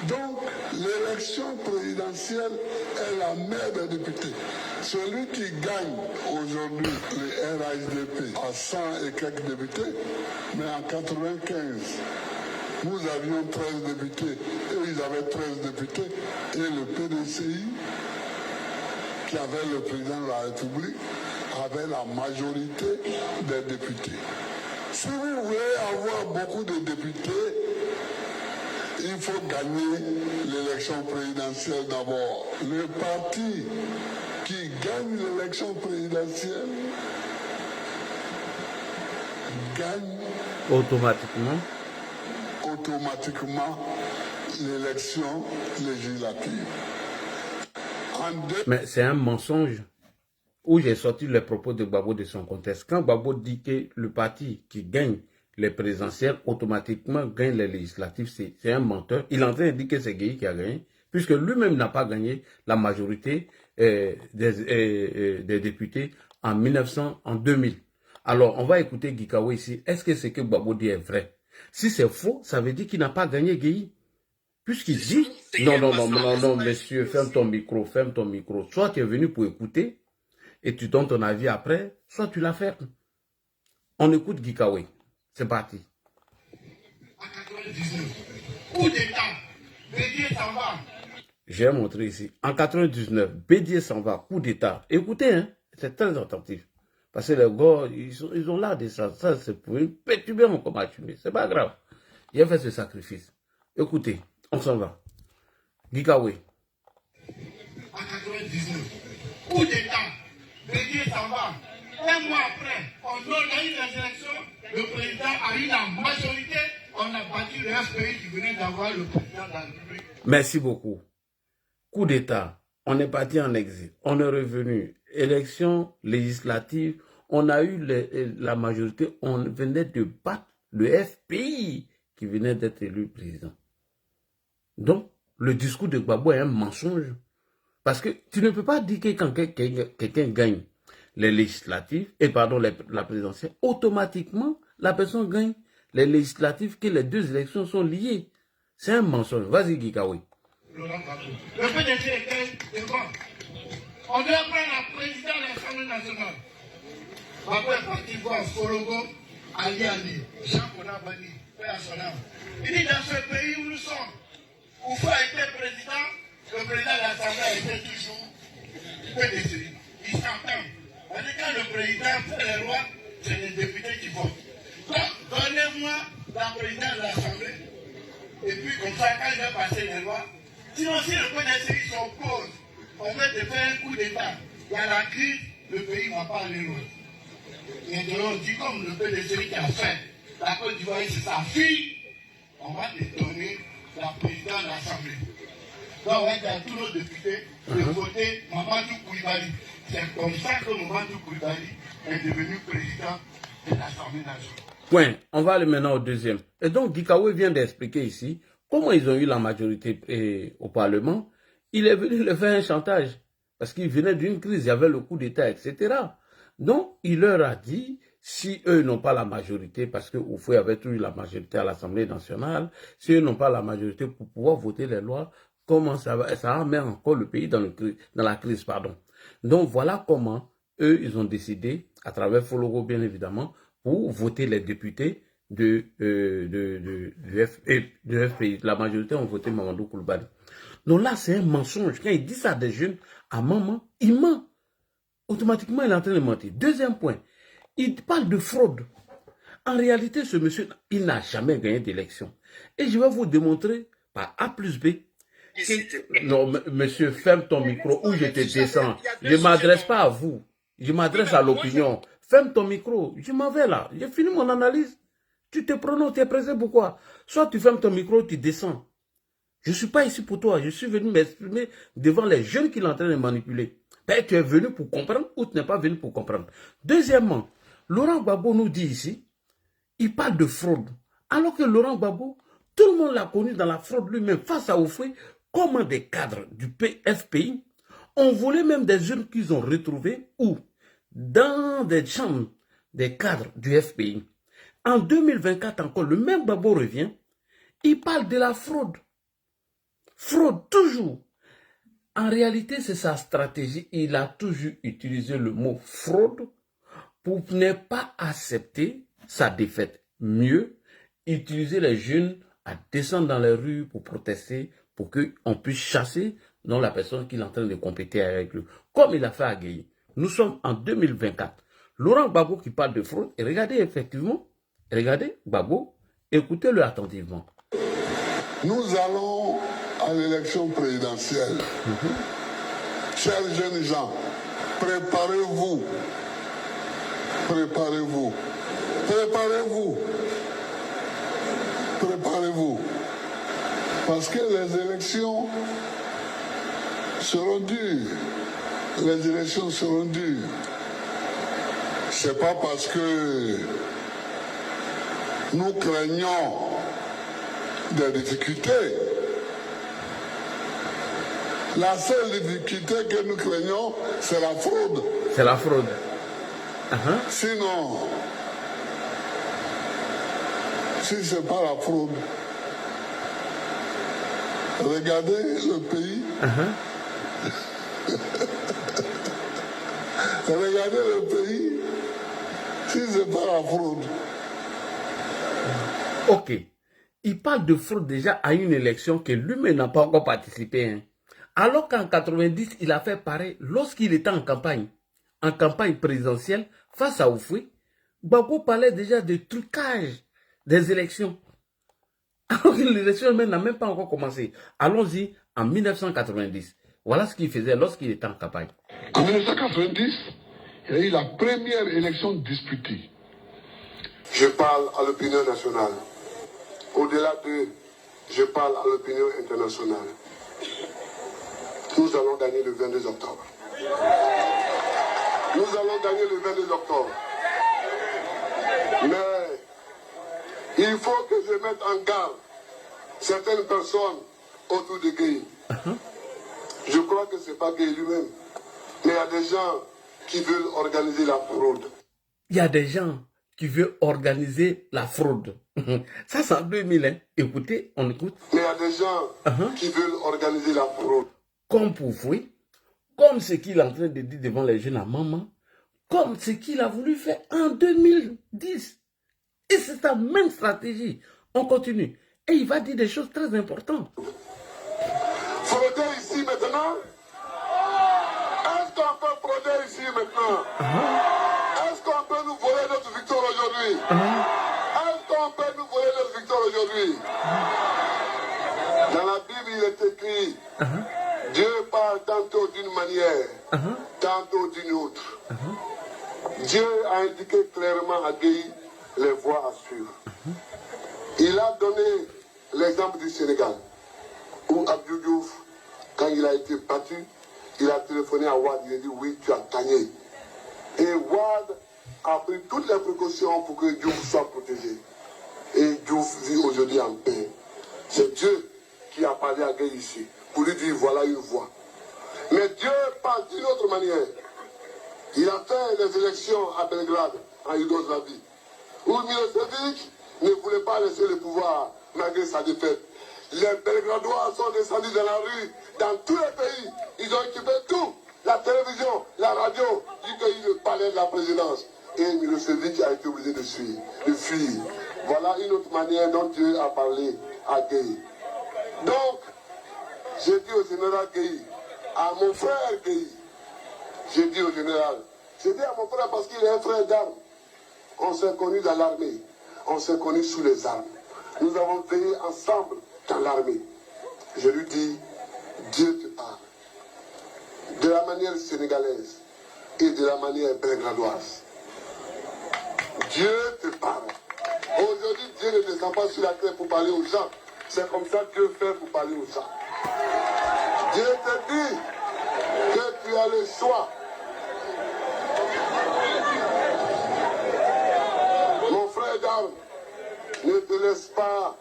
Donc, l'élection présidentielle est la mère des députés. Celui qui gagne aujourd'hui le RHDP a 100 et quelques députés, mais en 1995, nous avions 13 députés, et ils avaient 13 députés, et le PDCI, qui avait le président de la République, avait la majorité des députés. Si vous voulez avoir beaucoup de députés, il faut gagner l'élection présidentielle d'abord. Le parti qui gagne l'élection présidentielle gagne automatiquement l'élection législative. Mais c'est un mensonge où j'ai sorti les propos de Gbagbo de son contexte. Quand Gbagbo dit que le parti qui gagne les présidentielles automatiquement gagne les législatives, c'est un menteur. Il est en train de dire que c'est Gueye qui a gagné, puisque lui-même n'a pas gagné la majorité des députés en 2000. Alors, on va écouter Gikawa ici. Est-ce que ce que Gbagbo dit est vrai? Si c'est faux, ça veut dire qu'il n'a pas gagné Gueye. Puisqu'il dit... Non, monsieur, ferme ton micro. Soit tu es venu pour écouter, et tu donnes ton avis après, soit tu la fermes. On écoute Gikawa. C'est parti. En 99, coup d'État, Bédié s'en va. J'ai montré ici. En 99, Bédié s'en va, coup d'État. Écoutez, hein, c'est très attentif. Parce que les gars, ils ont l'air de ça. Ça, c'est pour perturber mon combat. C'est pas grave. Il a fait ce sacrifice. Écoutez, on s'en va. Gikawa. En 99, coup d'État, Bédié s'en va. Un mois après, on organise les élections, le président a eu la majorité, on a battu le pays qui venait d'avoir le président de la République. Merci beaucoup. Coup d'État, on est parti en exil, on est revenu. Élection législative, on a eu la majorité, on venait de battre le FPI qui venait d'être élu président. Donc, le discours de Gbagbo est un mensonge. Parce que tu ne peux pas dire que quand quelqu'un gagne les législatives, et pardon, la présidentielle, automatiquement, la personne gagne les législatives, que les deux élections sont liées. C'est un mensonge. Vas-y, Gikawi. Le PDG est devant. On doit prendre la présidente de l'Assemblée nationale. Babo est parti voir Forogo, Ali, Jean Konabani, Père Sonam. Il dit dans ce pays où nous sommes, où Fou a été président, le président de l'Assemblée a été toujours PDG. Ils s'entendent. On dit quand le président fait les lois, c'est les députés qui votent. Donc, donnez-moi la présidente de l'Assemblée. Et puis, comme ça, quand il va passer les lois, sinon, si le PDG s'oppose, on va te faire un coup d'État. Il y a la crise, le pays ne va pas aller loin. Maintenant, on dit comme le PDG qui a fait, la Côte d'Ivoire, c'est sa fille, on va te donner la présidente de l'Assemblée. Donc, on va dire à tous nos députés de voter Mamadou Koulibaly. C'est comme ça que Mamadou Koulibaly est devenu président de l'Assemblée nationale. Point. On va aller maintenant au deuxième. Et donc, Gikawe vient d'expliquer ici comment ils ont eu la majorité au Parlement. Il est venu leur faire un chantage parce qu'il venait d'une crise, il y avait le coup d'État, etc. Donc, il leur a dit, si eux n'ont pas la majorité, parce que Oufoué avait toujours la majorité à l'Assemblée nationale, si eux n'ont pas la majorité pour pouvoir voter les lois, comment ça va mettre encore le pays dans la crise, pardon. Donc, voilà comment eux, ils ont décidé, à travers Fologo, bien évidemment, pour voter les députés du FPI. La majorité ont voté Mamadou Koulibaly. Donc là, c'est un mensonge. Quand il dit ça à des jeunes, à maman, il ment. Automatiquement, il est en train de mentir. Deuxième point, il parle de fraude. En réalité, ce monsieur, il n'a jamais gagné d'élection. Et je vais vous démontrer par A plus B. Non, monsieur, ferme ton micro ou je te descends. Je ne m'adresse pas à vous. Je m'adresse à l'opinion. Ferme ton micro. Je m'en vais là. J'ai fini mon analyse. Tu te prononces, tu es pressé pourquoi? Soit tu fermes ton micro, tu descends. Je ne suis pas ici pour toi. Je suis venu m'exprimer devant les jeunes qui sont en train de manipuler. Ben, tu es venu pour comprendre ou tu n'es pas venu pour comprendre. Deuxièmement, Laurent Gbagbo nous dit ici, il parle de fraude. Alors que Laurent Gbagbo, tout le monde l'a connu dans la fraude lui-même face à Oufoué, comment des cadres du FPI ont volé même des jeunes qu'ils ont retrouvés ou dans des chambres des cadres du FPI. En 2024 encore, le même Gbagbo revient, il parle de la fraude. Fraude, toujours. En réalité, c'est sa stratégie. Il a toujours utilisé le mot fraude pour ne pas accepter sa défaite. Mieux, utiliser les jeunes à descendre dans les rues pour protester, pour qu'on puisse chasser dans la personne qui est en train de compéter avec lui. Comme il a fait à Gueye. Nous sommes en 2024. Laurent Gbagbo qui parle de fraude, et regardez effectivement, regardez Gbagbo, écoutez-le attentivement. Nous allons à l'élection présidentielle. Chers jeunes gens, préparez-vous. Préparez-vous. Préparez-vous. Préparez-vous. Parce que les élections seront dures. Les élections seront dures. C'est pas parce que nous craignons des difficultés. La seule difficulté que nous craignons, c'est la fraude. C'est la fraude. Sinon, si ce n'est pas la fraude, regardez le pays. Regardez le pays. Si ce n'est pas la fraude. Ok. Il parle de fraude déjà à une élection que lui-même n'a pas encore participé. Hein. Alors qu'en 90, il a fait pareil lorsqu'il était en campagne présidentielle, face à Oufoué. Gbagbo parlait déjà de trucage des élections. Alors que l'élection n'a même pas encore commencé. Allons-y en 1990. Voilà ce qu'il faisait lorsqu'il était en campagne. En 1990, il y a eu la première élection disputée. Je parle à l'opinion nationale. Au-delà de, je parle à l'opinion internationale. Nous allons gagner le 22 octobre. Nous allons gagner le 22 octobre. Mais il faut que je mette en garde certaines personnes autour de Gueye. Je crois que ce n'est pas Gueye lui-même. Mais il y a des gens qui veulent organiser la fraude. Il y a des gens qui veulent organiser la fraude. Ça, c'est en 2000. Hein. Écoutez, on écoute. Mais il y a des gens qui veulent organiser la fraude. Comme pour vous, comme ce qu'il est en train de dire devant les jeunes à maman, comme ce qu'il a voulu faire en 2010. Et c'est sa même stratégie. On continue. Et il va dire des choses très importantes. Frauder ici maintenant? Est-ce qu'on peut frauder ici maintenant? Est-ce qu'on peut nous voler notre victoire aujourd'hui? Est-ce qu'on peut nous voler notre victoire aujourd'hui? Dans la Bible, il est écrit, Dieu parle tantôt d'une manière, tantôt d'une autre. Dieu a indiqué clairement à Gueye les voies à suivre. Il a donné l'exemple du Sénégal, où Abdou Diouf, quand il a été battu, il a téléphoné à Wade, il a dit oui, tu as gagné. Et Wade a pris toutes les précautions pour que Diouf soit protégé. Et Diouf vit aujourd'hui en paix. C'est Dieu qui a parlé à Gueye ici, pour lui dire voilà une voie. Mais Dieu parle d'une autre manière. Il a fait les élections à Belgrade, en Yougoslavie, où Milosevic ne voulait pas laisser le pouvoir malgré sa défaite. Les Belgradois sont descendus dans la rue, dans tous les pays. Ils ont occupé tout, la télévision, la radio, du pays, le palais de la présidence. Et Milosevic a été obligé de fuir. Voilà une autre manière dont Dieu a parlé à Gueye. Donc, j'ai dit au général Gueye, à mon frère Gueye, j'ai dit au général, j'ai dit à mon frère parce qu'il est un frère d'armes. On s'est connus dans l'armée, on s'est connus sous les armes. Nous avons veillé ensemble dans l'armée. Je lui dis, Dieu te parle. De la manière sénégalaise et de la manière belgradoise. Dieu te parle. Aujourd'hui, Dieu ne descend pas sur la terre pour parler aux gens. C'est comme ça que Dieu fait pour parler aux gens. Dieu te dit que tu as le choix. Mon frère d'armes, ne te laisse pas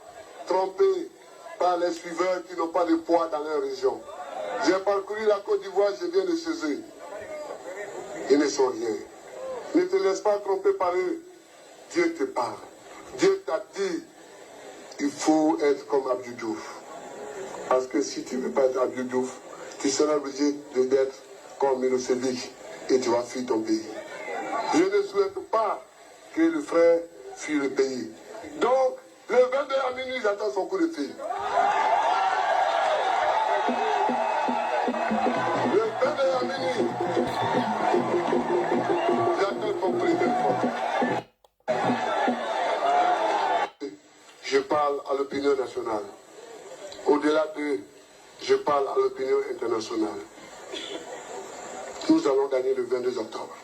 tromper par les suiveurs qui n'ont pas de poids dans leur région. J'ai parcouru la Côte d'Ivoire, je viens de chez eux. Ils ne sont rien. Ne te laisse pas tromper par eux. Dieu te parle. Dieu t'a dit, il faut être comme Abdou Diouf. Parce que si tu ne veux pas être Abdou Diouf, tu seras obligé d'être comme Milosevic et tu vas fuir ton pays. Je ne souhaite pas que le frère fuit le pays. Donc, le 22 à minuit, j'attends son coup de fil. Le 22 à minuit, j'attends son coup de téléphone. Je parle à l'opinion nationale. Au-delà de, je parle à l'opinion internationale. Nous allons gagner le 22 octobre.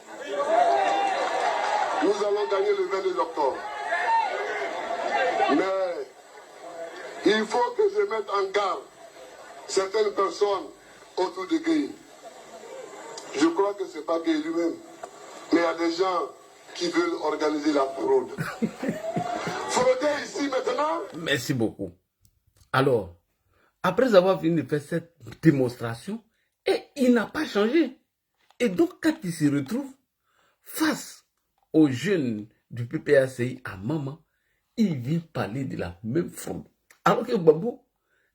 Nous allons gagner le 22 octobre. Mais il faut que je mette en garde certaines personnes autour de Gueye. Je crois que ce n'est pas Gueye lui-même. Mais il y a des gens qui veulent organiser la fraude. Frauder ici maintenant. Merci beaucoup. Alors, après avoir fini de faire cette démonstration, et il n'a pas changé. Et donc, quand il se retrouve face aux jeunes du PPACI à Maman, il vient parler de la même fraude. Alors que Gbagbo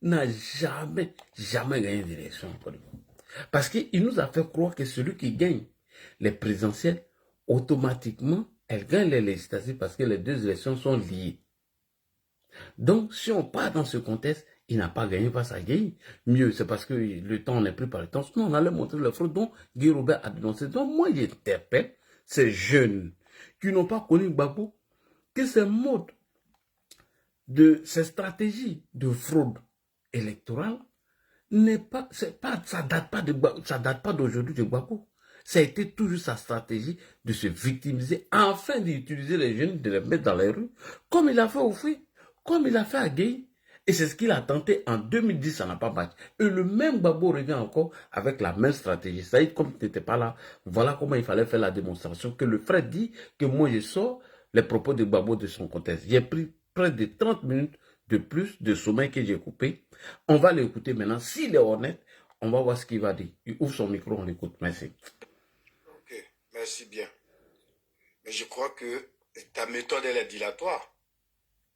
n'a jamais gagné d'élection en Côte d'Ivoire. Parce qu'il nous a fait croire que celui qui gagne les présidentielles, automatiquement, elle gagne les législatives parce que les deux élections sont liées. Donc, si on part dans ce contexte, il n'a pas gagné face à Gueye. Mieux, c'est parce que le temps n'est plus par le temps. Sinon, on allait montrer la fraude dont Guy Robert a dénoncé. Donc, moi, j'interpelle ces jeunes qui n'ont pas connu Gbagbo, que ces modes ces stratégies de fraude électorale ça date pas d'aujourd'hui de Gbagbo. Ça a été toujours sa stratégie de se victimiser afin d'utiliser les jeunes, de les mettre dans les rues, comme il a fait au Free, comme il a fait à Gueye. Et c'est ce qu'il a tenté en 2010, ça n'a pas marché. Et le même Gbagbo revient encore avec la même stratégie. Ça y est, comme tu n'étais pas là, voilà comment il fallait faire la démonstration. Que le frère dit que moi je sors les propos de Gbagbo de son contexte. J'ai pris près de 30 minutes de plus de sommeil que j'ai coupé. On va l'écouter maintenant. S'il est honnête, on va voir ce qu'il va dire. Il ouvre son micro, on l'écoute. Merci. Ok. merci bien. Mais je crois que ta méthode, elle est dilatoire.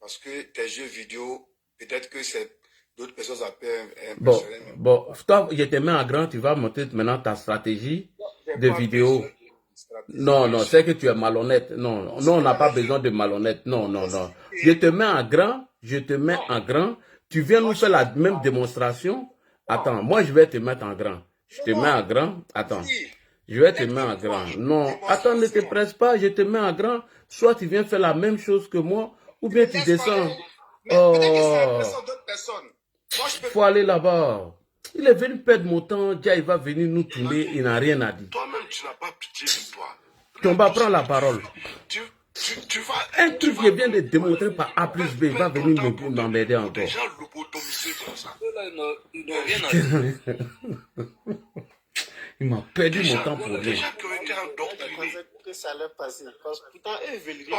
Parce que tes jeux vidéo, peut-être que c'est d'autres personnes appellent Bon, toi, je te mets en grand, tu vas monter maintenant ta stratégie de vidéo. Non, c'est que tu es malhonnête. Non, on n'a pas besoin de malhonnête. Non. Je te mets en grand, tu viens nous faire la même démonstration. Attends, moi je vais te mettre en grand. Je te mets en grand, attends. Je vais te mettre en grand. Non, attends, ne te presse pas, je te mets en grand. Soit tu viens faire la même chose que moi, ou bien tu descends. Oh, faut aller là-bas. Il est venu perdre mon temps, déjà il va venir nous tourner, il n'a rien à dire. Toi-même, tu n'as pas pitié de toi. Tomba, prends la parole. Tu vas... Un truc qui vient de démontrer par A plus B, il va venir m'emmerder encore. Déjà lobotomisé comme ça. Il m'a perdu mon temps pour lui. Déjà qui ont été endoctrinés. Que ça allait passer. Parce que pourtant, eux veulent rien.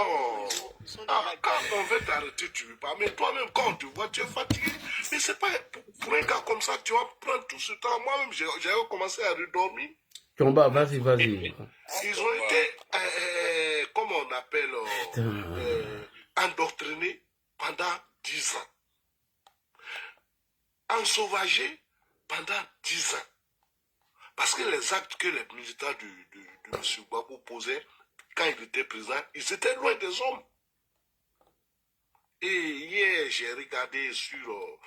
Quand on veut t'arrêter, tu ne veux pas. Mais toi-même, quand on te voit, tu es fatigué. Mais c'est pas pour un gars comme ça, tu vas prendre tout ce temps. Moi-même, j'ai commencé à redormir. Tomba, vas-y. Ils ont été, comment on appelle, endoctrinés pendant 10 ans. Ensauvagés pendant 10 ans. Parce que les actes que les militants de M. Gbagbo posaient, quand il était président, ils étaient loin des hommes. Et hier, j'ai regardé sur,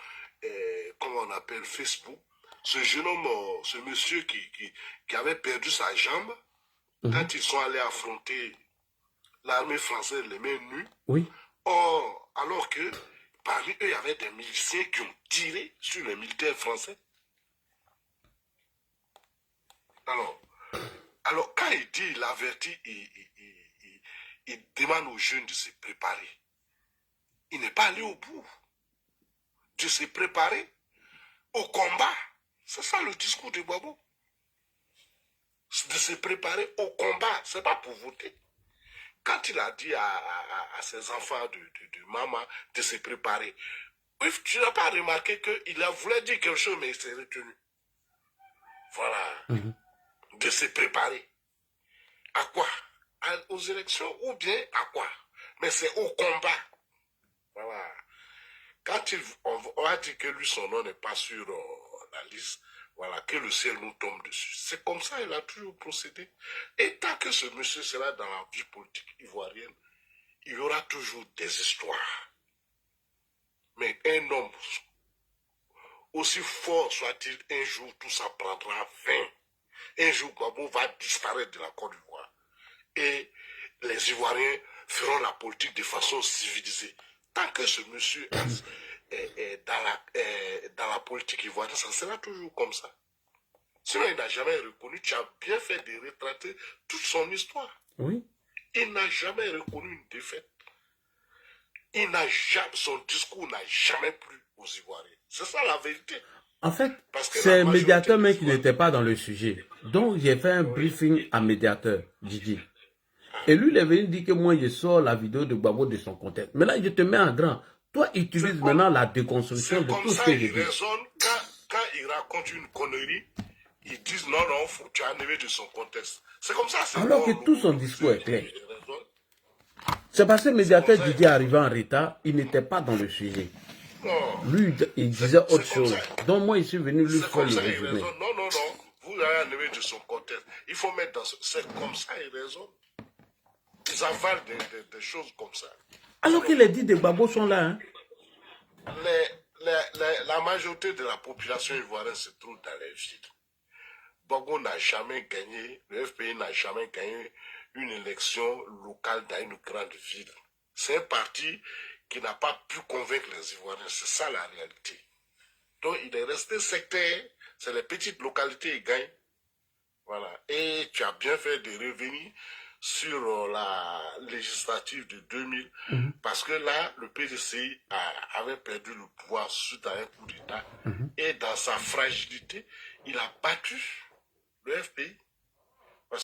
comment on appelle, Facebook, ce jeune homme, ce monsieur qui avait perdu sa jambe, quand ils sont allés affronter l'armée française les mains nues. Oui. Or, alors que parmi eux, il y avait des miliciens qui ont tiré sur les militaires français. Alors, quand il dit, il avertit, il demande aux jeunes de se préparer. Il n'est pas allé au bout. De se préparer au combat. C'est ça le discours de Gbagbo. De se préparer au combat. Ce n'est pas pour voter. Quand il a dit à ses enfants de maman de se préparer, tu n'as pas remarqué qu'il voulait dire quelque chose, mais il s'est retenu. Voilà. De se préparer. À quoi? Aux élections ou bien à quoi? Mais c'est au combat. Voilà. Quand on va dire que lui, son nom n'est pas sur la liste, voilà, que le ciel nous tombe dessus. C'est comme ça il a toujours procédé. Et tant que ce monsieur sera dans la vie politique ivoirienne, il y aura toujours des histoires. Mais un homme, aussi fort soit-il, un jour tout ça prendra fin. Un jour, Gbagbo va disparaître de la Côte d'Ivoire. Et les Ivoiriens feront la politique de façon civilisée. Tant que ce monsieur est dans la politique ivoirienne, ça sera toujours comme ça. Sinon, il n'a jamais reconnu, tu as bien fait de retracer toute son histoire. Oui. Il n'a jamais reconnu une défaite. Son discours n'a jamais plu aux Ivoiriens. C'est ça la vérité. En fait, c'est Médiateur même qui n'était pas dans le sujet. Donc, j'ai fait un briefing à Médiateur, Didi. Et lui, il est venu dire que moi, je sors la vidéo de Gbagbo de son contexte. Mais là, je te mets en grand. Toi, utilise maintenant la déconstruction de tout ce que j'ai dit. Quand il raconte une connerie, ils disent non, tu as enlevé de son contexte. C'est comme ça. Alors que tout son discours est clair. C'est parce que le Médiateur Didi arrivé en retard, il n'était pas dans le sujet. Lui, il disait autre chose. Donc moi, je suis venu lui faire le résumé. Non, vous avez enlevé de son contexte. Il faut mettre dans... C'est comme ça, il raisonne. Ils avalent des choses comme ça. Alors que les dits de Gbagbo sont là. Hein? La majorité de la population ivoirienne se trouve dans les villes. Gbagbo n'a jamais gagné, le FPI n'a jamais gagné une élection locale dans une grande ville. C'est un parti qui n'a pas pu convaincre les Ivoiriens. C'est ça la réalité. Donc il est resté sectaire. C'est les petites localités qui gagnent. Voilà. Et tu as bien fait de revenir sur la législative de 2000, parce que là, le PDCI avait perdu le pouvoir suite à un coup d'État, et dans sa fragilité, il a battu le FPI.